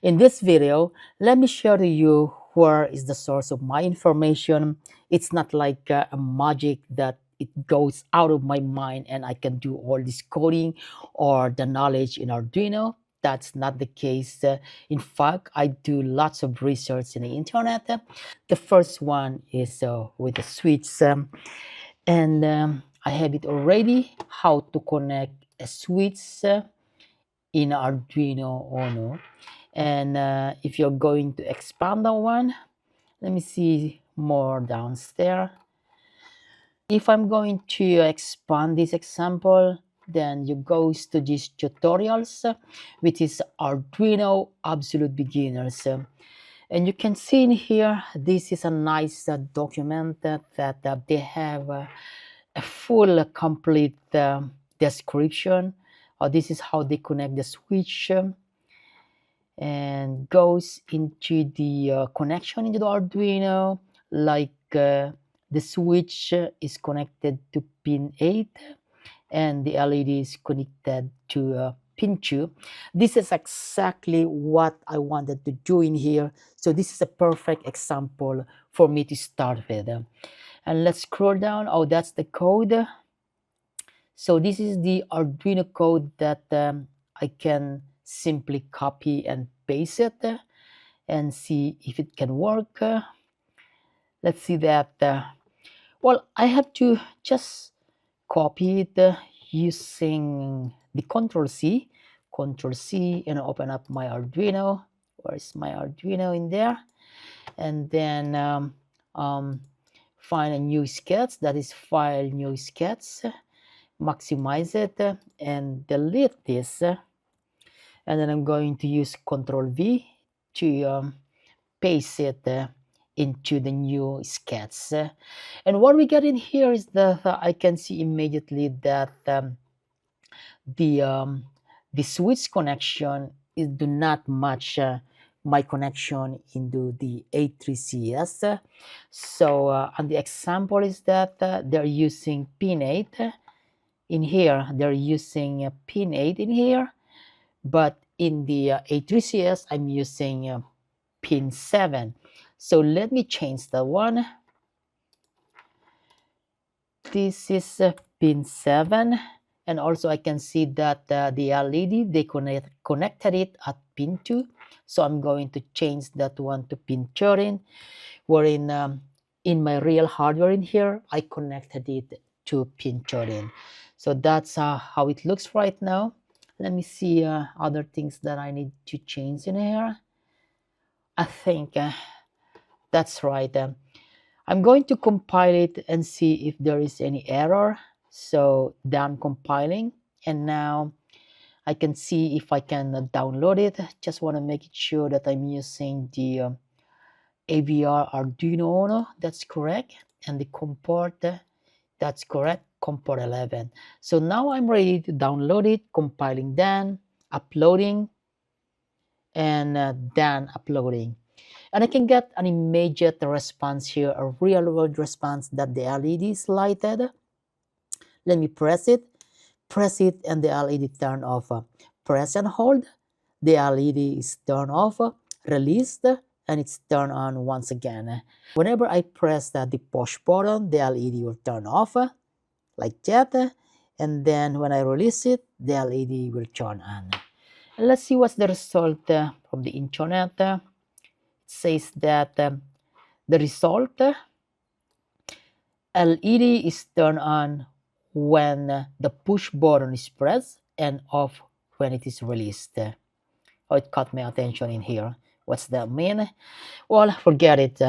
In this video, let me share to you where is the source of my information. It's not like a magic that it goes out of my mind and I can do all this coding or the knowledge in Arduino. That's not the case. In fact, I do lots of research in the internet. The first one is with the switch, and I have it already. How to connect a switch in Arduino Uno. And if you're going to expand that one, let me see more downstairs. If I'm going to expand this example, then you go to these tutorials, which is Arduino Absolute Beginners. And you can see in here, this is a nice document that they have a full, complete description. This is how they connect the switch and goes into the connection into the Arduino, like the switch is connected to pin 8 and the LED is connected to pin 2. This is exactly what I wanted to do in here. So this is a perfect example for me to start with. And let's scroll down. Oh, that's the code. So this is the Arduino code that I can simply copy and paste it and see if it can work. Let's see that. Well, I have to just copy it using the Control C, and open up my Arduino. Where's my Arduino in there? And then find a new sketch, that is File, New Sketch. Maximize it and delete this, and then I'm going to use Control V to paste it into the new sketch. And what we get in here is that I can see immediately that the switch connection is do not match my connection into the A3CS. So and the example is that they're using pin 8 in here. They're using pin 8 in here, but in the A3CS I'm using pin 7. So let me change that one. This is pin 7, and also I can see that the LED, they connected it at pin 2. So I'm going to change that one to pin 13, wherein in my real hardware in here, I connected it to pin 13. So that's how it looks right now. Let me see other things that I need to change in here. I think that's right. I'm going to compile it and see if there is any error. So done compiling, and now I can see if I can download it. Just want to make it sure that I'm using the AVR Arduino Uno. That's correct. And the COM port, that's correct, COM port 11. So now I'm ready to download it, compiling done, uploading, and done uploading. And I can get an immediate response here, a real world response that the LED is lighted. Let me press it, and the LED turn off. Press and hold, the LED is turned off, released, and it's turned on once again. Whenever I press the push button, the LED will turn off like that, and then when I release it, the LED will turn on. And let's see what's the result from the internet. It says that the result, LED is turned on when the push button is pressed and off when it is released. Oh, it caught my attention in here. What's that mean? Well, forget it.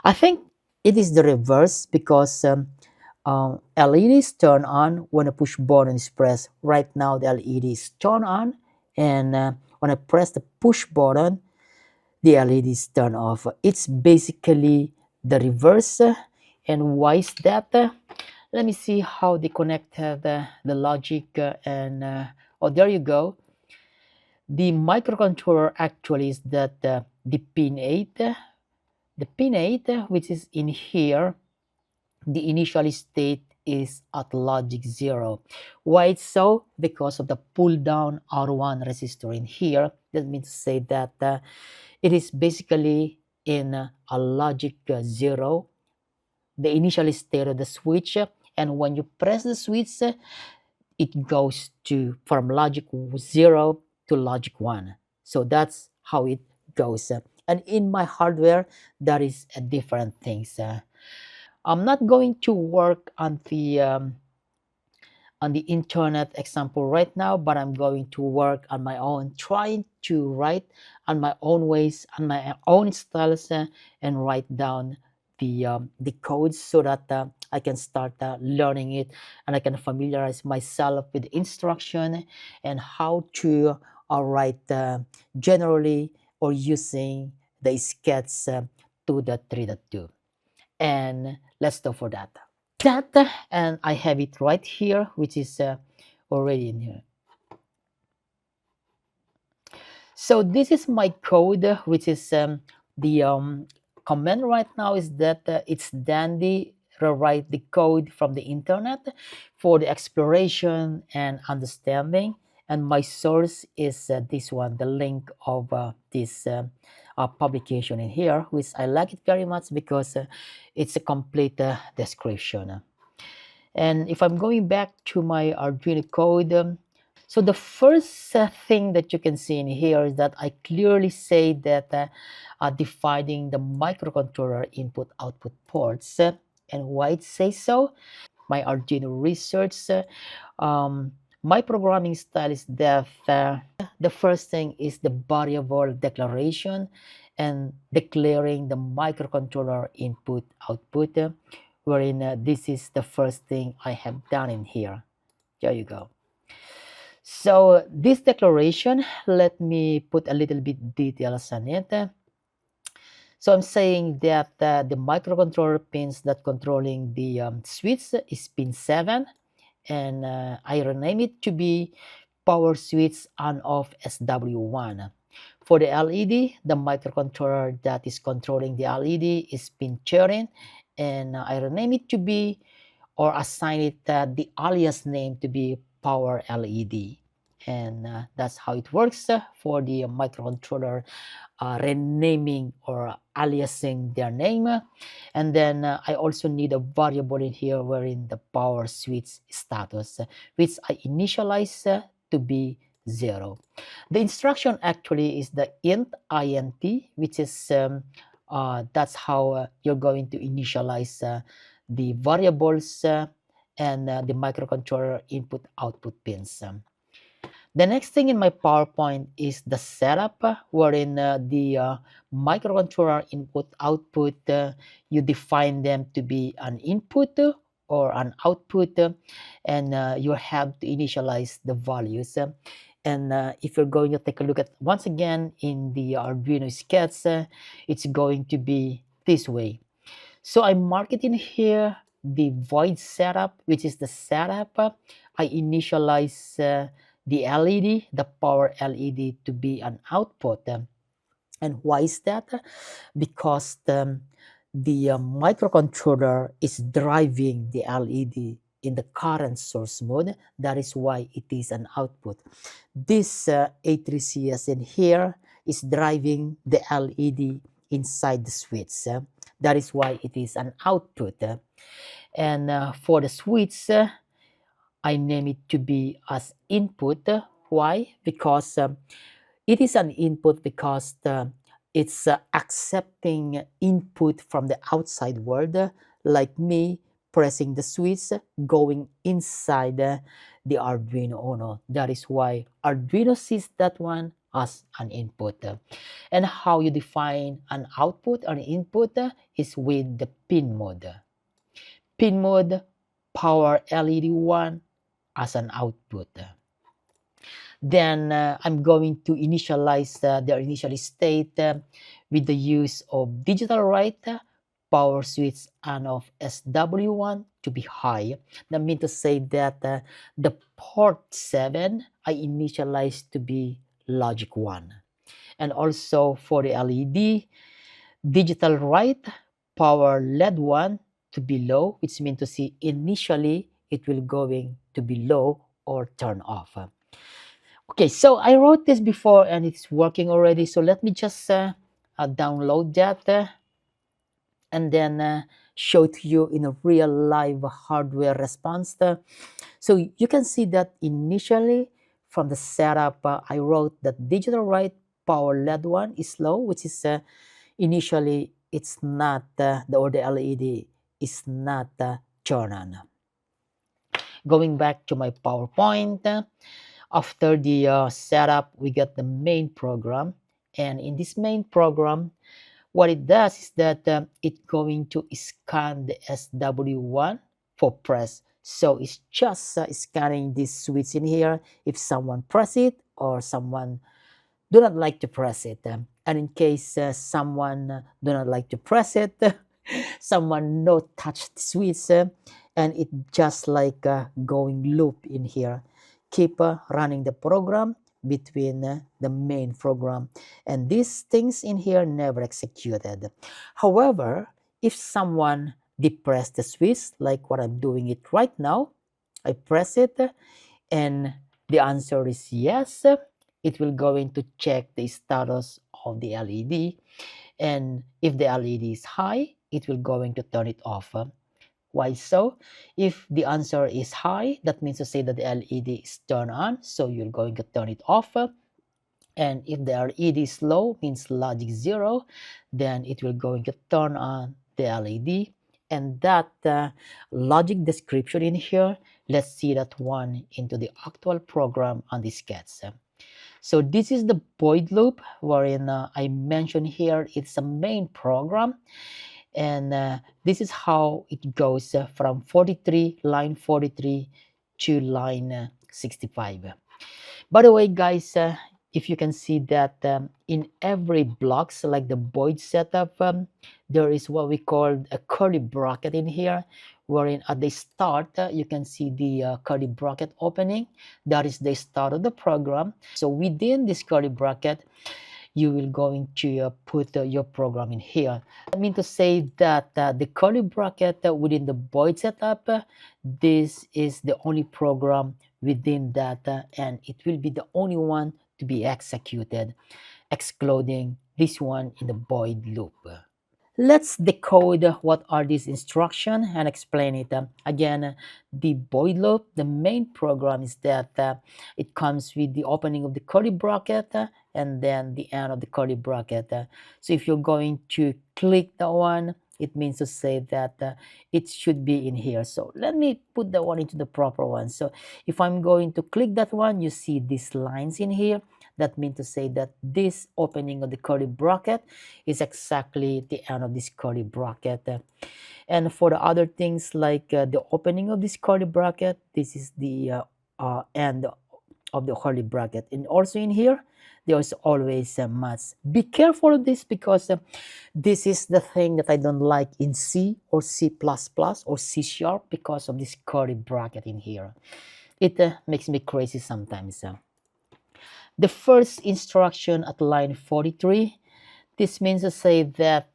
I think it is the reverse, because LED is turned on when a push button is pressed. Right now, the LED is turned on, and when I press the push button, the LED is turned off. It's basically the reverse. And why is that? Let me see how they connected the logic, and oh, there you go. The microcontroller actually is that the pin 8, which is in here, the initial state is at logic 0. Why it's so? Because of the pull down R1 resistor in here. That means to say that it is basically in a logic 0, the initial state of the switch, and when you press the switch, it goes to from logic 0 to logic 1. So that's how it goes. And in my hardware, that is a different things. I'm not going to work on the internet example right now, but I'm going to work on my own, trying to write on my own ways, on my own styles, and write down the codes so that I can start learning it, and I can familiarize myself with the instruction and how to write generally or using the sketch to the 3.2. And let's go for that. And I have it right here, which is already in here. So this is my code, which is the command right now is that it's dandy rewrite the code from the internet for the exploration and understanding. And my source is this one, the link of this publication in here, which I like it very much because it's a complete description. And if I'm going back to my Arduino code, so the first thing that you can see in here is that I clearly say that dividing the microcontroller input-output ports. And why it says so? My Arduino research, my programming style is that the first thing is the variable declaration and declaring the microcontroller input-output, wherein this is the first thing I have done in here. There you go. So this declaration, let me put a little bit details on it. So I'm saying that the microcontroller pins that controlling the switch is pin 7, and I rename it to be power switch on off SW1. For the LED, the microcontroller that is controlling the LED is pin 13, and I rename it to be, or assign it the alias name to be power LED. And that's how it works for the microcontroller renaming or aliasing their name. And then I also need a variable in here wherein the power switch status, which I initialize to be 0. The instruction actually is the int, which is that's how you're going to initialize the variables and the microcontroller input output pins. The next thing in my PowerPoint is the setup, wherein the microcontroller input output, you define them to be an input or an output, and you have to initialize the values. And if you're going to take a look at once again in the Arduino sketch, it's going to be this way. So I mark it in here, the void setup, which is the setup. I initialize the LED, the power LED, to be an output. And why is that? Because the microcontroller is driving the LED in the current source mode. That is why it is an output. This A3CS in here is driving the LED inside the switch. That is why it is an output. And for the switch, I name it to be as input. Why? Because it is an input because it's accepting input from the outside world, like me pressing the switch, going inside the Arduino Uno. That is why Arduino sees that one as an input. And how you define an output or an input is with the pin mode. Pin mode, power LED 1 as an output. Then I'm going to initialize their initial state with the use of digital write, power switch on of SW1 to be high. That means to say that the port 7 I initialize to be logic 1. And also for the LED, digital write, power LED 1 to be low, which means to see initially it will going to be low or turn off. Okay, so I wrote this before and it's working already. So let me just download that and then show to you in a real live hardware response. So you can see that initially from the setup, I wrote that digital write power LED one is low, which is initially it's not or the LED is not turned on. Going back to my PowerPoint, after the setup, we get the main program, and in this main program, what it does is that it's going to scan the SW1 for press. So it's just scanning this switch in here if someone press it or someone do not like to press it. And in case someone do not like to press it, someone no touch the switch, and it just like going loop in here. Keep running the program between the main program, and these things in here never executed. However, if someone depress the switch like what I'm doing it right now, I press it and the answer is yes, it will going to check the status of the LED, and if the LED is high, it will going to turn it off. Why so? If the answer is high, that means to say that the LED is turned on, so you're going to turn it off. And if the LED is low, means logic 0, then it will going to turn on the LED. And that logic description in here, let's see that one into the actual program on this sketch. So this is the void loop wherein I mentioned here it's a main program, and this is how it goes from 43 line 43 to line 65. By the way, guys, if you can see that in every blocks like the void setup, there is what we call a curly bracket in here, wherein at the start you can see the curly bracket opening. That is the start of the program. So within this curly bracket, you will going to put your program in here. I mean to say that the curly bracket within the void setup, this is the only program within that, and it will be the only one to be executed, excluding this one in the void loop. Let's decode what are these instructions and explain it. Again, the void loop, the main program is that it comes with the opening of the curly bracket and then the end of the curly bracket. So if you're going to click that one, it means to say that it should be in here. So let me put that one into the proper one. So if I'm going to click that one, you see these lines in here. That means to say that this opening of the curly bracket is exactly the end of this curly bracket. And for the other things like the opening of this curly bracket, this is the end of the curly bracket. And also in here, there's always a math. Be careful of this because this is the thing that I don't like in C or C++ or C# because of this curly bracket in here. It makes me crazy sometimes. The first instruction at line 43, this means to say that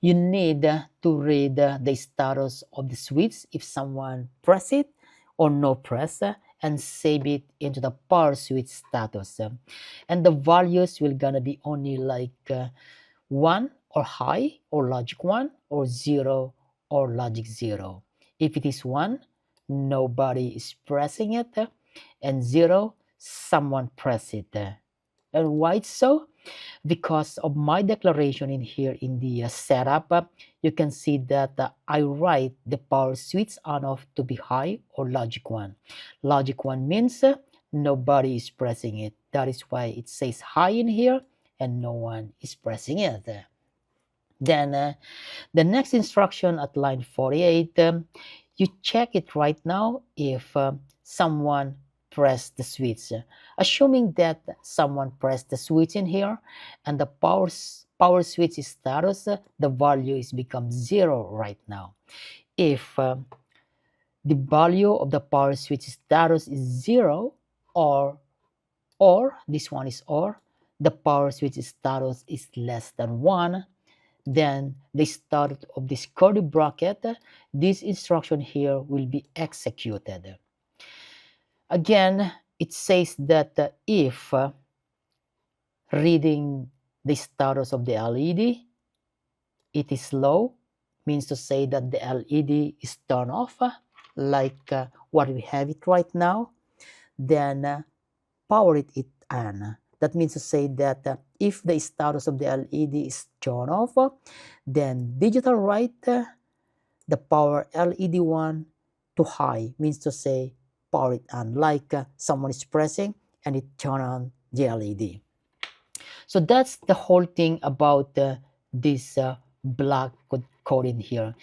you need to read the status of the switch if someone press it or no press, and save it into the power switch status. And the values will gonna be only like 1 or high or logic 1 or 0 or logic 0. If it is 1, nobody is pressing it, and 0, someone press it. And why so? Because of my declaration in here in the setup, you can see that I write the power switch on off to be high or logic 1. Logic 1 means nobody is pressing it. That is why it says high in here and no one is pressing it. Then the next instruction at line 48, you check it right now if someone pressed the switch. Assuming that someone pressed the switch in here and the power switch status, the value is become 0 right now. If the value of the power switch status is 0, or this one is or, the power switch status is less than 1, then the start of this curly bracket, this instruction here will be executed. Again, it says that if reading the status of the LED, it is low, means to say that the LED is turned off, like what we have it right now, then power it on. That means to say that if the status of the LED is turned off, then digital write the power LED1 to high, means to say power it on, like someone is pressing and it turn on the LED. So that's the whole thing about this black code in here.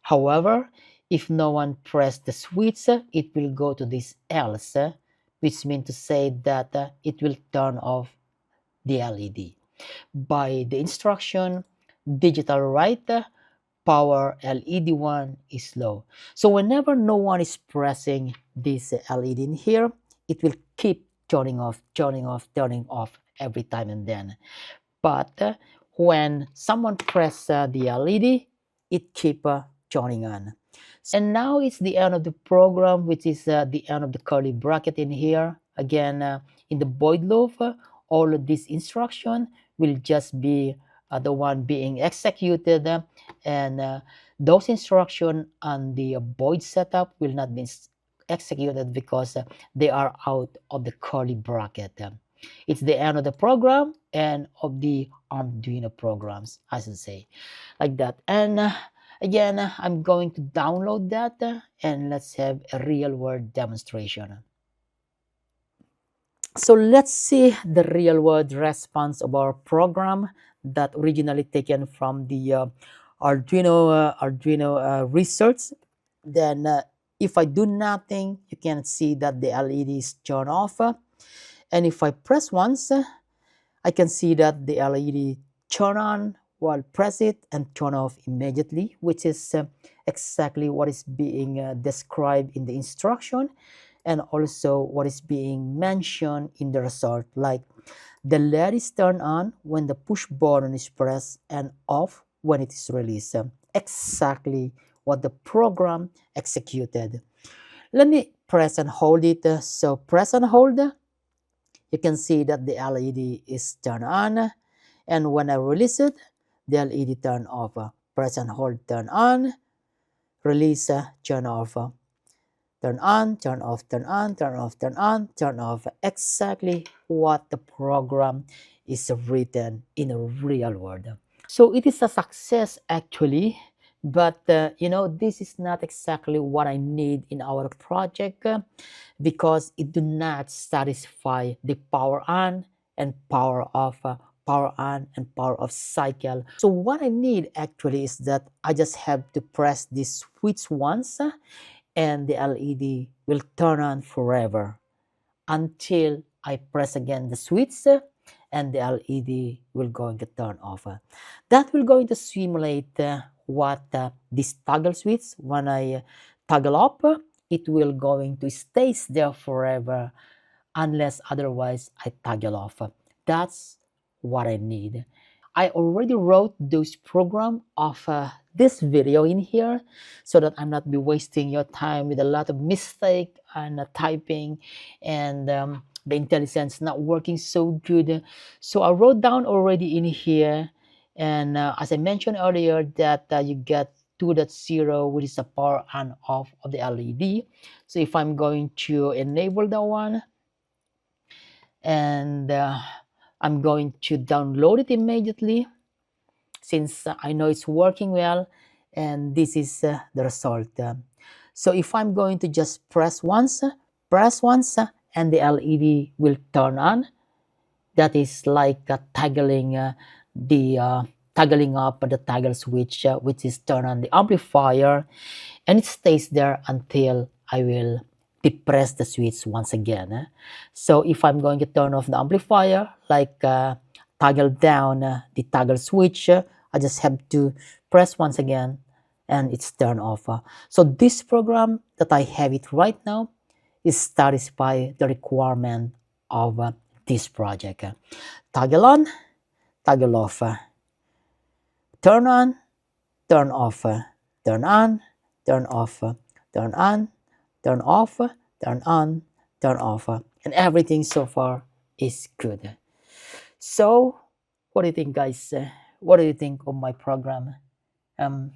However, if no one press the switch, it will go to this else, which means to say that it will turn off the LED. By the instruction, digital write, power LED1 is low. So whenever no one is pressing this LED in here, it will keep turning off, turning off, turning off every time and then. But when someone press the LED, it keep turning on. And now it's the end of the program, which is the end of the curly bracket in here. Again, in the void loop, all of this instruction will just be the one being executed, and those instructions on the void setup will not be executed because they are out of the curly bracket. It's the end of the program and of the Arduino programs, I should say, like that. And again, I'm going to download that and let's have a real world demonstration. So let's see the real world response of our program that originally taken from the Arduino research. Then if I do nothing, you can see that the LED is turned off. And if I press once, I can see that the LED turn on while press it and turn off immediately, which is exactly what is being described in the instruction and also what is being mentioned in the result, like the LED is turned on when the push button is pressed and off when it is released. Exactly what the program executed. Let me press and hold it. So press and hold. You can see that the LED is turned on, and when I release it, the LED turn off. Press and hold, turn on, release, turn off. Turn on, turn off, turn on, turn off, turn on, turn off. Exactly what the program is written in a real world. So it is a success actually, but this is not exactly what I need in our project because it do not satisfy the power on and power off, power on and power off cycle. So what I need actually is that I just have to press this switch once and the LED will turn on forever until I press again the switch and the LED will going to turn off. That will going to simulate what this toggle switch, when I toggle up, it will going to stays there forever unless otherwise I toggle off. That's what I need. I already wrote those program of this video in here so that I'm not be wasting your time with a lot of mistake and typing and the intelligence not working so good. So I wrote down already in here, and as I mentioned earlier that you get 2.0, which is the power on off of the LED. So if I'm going to enable that one, and I'm going to download it immediately since I know it's working well, and this is the result. So if I'm going to just press once, and the LED will turn on. That is like toggling toggling up the toggle switch, which is turn on the amplifier, and it stays there until I will depress the switch once again. So if I'm going to turn off the amplifier, like toggle down the toggle switch, I just have to press once again and it's turned off. So this program that I have it right now is satisfy the requirement of this project. Toggle on, toggle off. turn on, turn off, turn on, turn off, turn on, turn off, turn on, turn off, and everything so far is good. So, what do you think, guys? What do you think of my program? Um,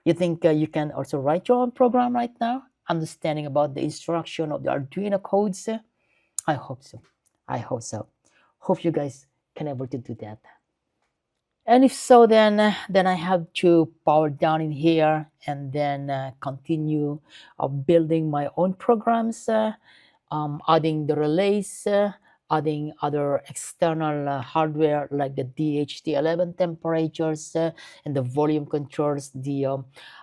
you think you can also write your own program right now, understanding about the instruction of the Arduino codes? I hope so. I hope so. Hope you guys can able to do that. And if so, then I have to power down in here and then continue building my own programs, adding the relays, adding other external hardware like the DHT11 temperatures and the volume controls, the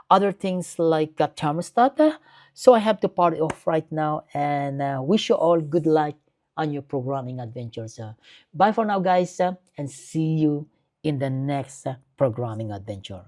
other things like a thermostat. So I have to power it off right now, and wish you all good luck on your programming adventures. Bye for now, guys, and see you in the next programming adventure.